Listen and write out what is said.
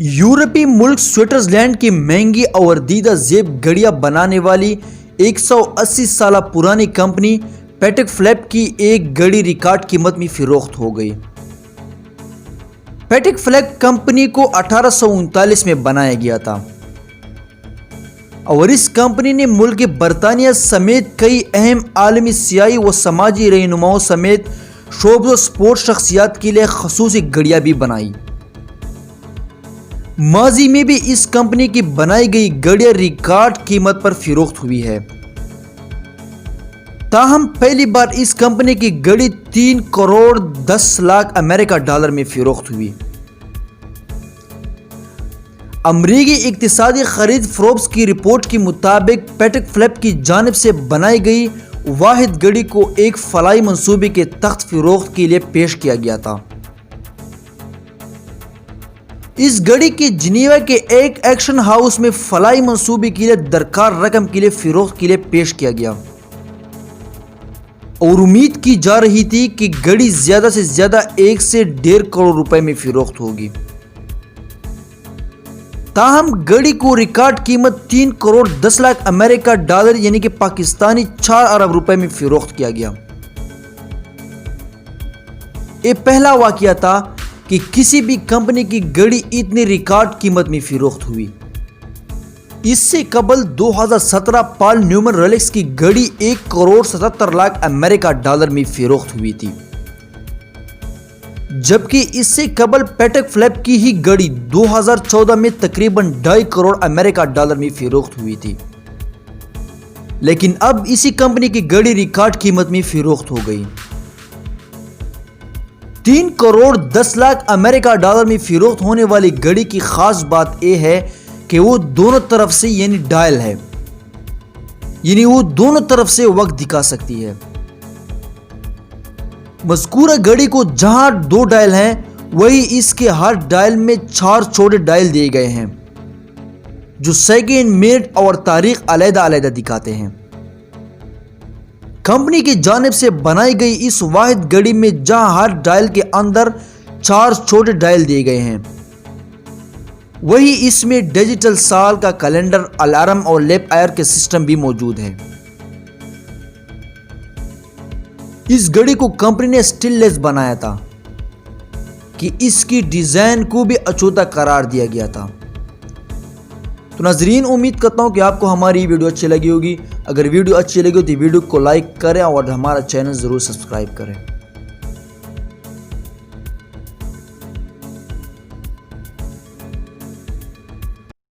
यूरोपीय मुल्क स्विट्जरलैंड की महंगी और दीदा जेब घड़ियां बनाने वाली 180 साल पुरानी कंपनी पैटेक फिलिप की एक घड़ी रिकॉर्ड कीमत में फरोख्त हो गई। पैटेक फिलिप कंपनी को 1839 में बनाया गया था और इस कंपनी ने मुल्क बरतानिया समेत कई अहम आलमी सियासी व समाजी रहनुमाओं समेत शोबों स्पोर्ट शख्सियात के लिए खसूसी घड़ियां भी बनाई। माजी में भी इस कंपनी की बनाई गई घड़ियां रिकॉर्ड कीमत पर फरोख्त हुई है। ताहम पहली बार इस कंपनी की घड़ी 3 करोड़ 10 लाख अमेरिका डॉलर में फरोख्त हुई। अमरीकी इक्तिसादी खरीद फोर्ब्स की रिपोर्ट के मुताबिक पैटेक फिलिप की जानिब से बनाई गई वाहिद घड़ी को एक फलाई मंसूबे के तहत फरोख्त के लिए पेश किया गया था। इस घड़ी की जिनेवा के एक एक्शन हाउस में फलाई मंसूबे के लिए दरकार रकम के लिए फरोख्त के लिए पेश किया गया और उम्मीद की जा रही थी कि घड़ी ज्यादा से ज्यादा 1 से 1.5 करोड़ रुपए में फरोख्त होगी। ताहम घड़ी को रिकॉर्ड कीमत 3 करोड़ 10 लाख अमेरिका डॉलर यानी कि पाकिस्तानी 4 अरब रुपए में फरोख्त किया गया। ये पहला वाकया था कि किसी भी कंपनी की घड़ी इतनी रिकॉर्ड कीमत में फरोख्त हुई। इससे कबल 2017 पॉल न्यूमैन रोलेक्स की घड़ी 1 करोड़ 77 लाख अमेरिका डॉलर में फरोख्त हुई थी, जबकि इससे कबल पैटेक फिलिप की ही घड़ी 2014 में तकरीबन 2.5 करोड़ अमेरिका डॉलर में फरोख्त हुई थी। लेकिन अब इसी कंपनी की घड़ी रिकॉर्ड कीमत में फरोख्त हो गई। 3 करोड़ 10 लाख अमेरिका डॉलर में फरोख्त होने वाली घड़ी की खास बात यह है कि वो दोनों तरफ से यानी डायल है, यानी वो दोनों तरफ से वक्त दिखा सकती है। मज़कूरा घड़ी को जहां 2 डायल हैं वही इसके हर डायल में 4 छोटे डायल दिए गए हैं जो सेकंड, मिनट और तारीख अलग-अलग दिखाते हैं। कंपनी की जानिब से बनाई गई इस वाहिद घड़ी में जहां हर डायल के अंदर 4 छोटे डायल दिए गए हैं वही इसमें डिजिटल साल का कैलेंडर, अलार्म और लैप आयर के सिस्टम भी मौजूद है। इस घड़ी को कंपनी ने स्टिललेस बनाया था कि इसकी डिजाइन को भी अछूता करार दिया गया था। तो नाजरीन, उम्मीद करता हूं कि आपको हमारी वीडियो अच्छी लगी होगी। अगर वीडियो अच्छी लगी हो तो वीडियो को लाइक करें और हमारा चैनल जरूर सब्सक्राइब करें।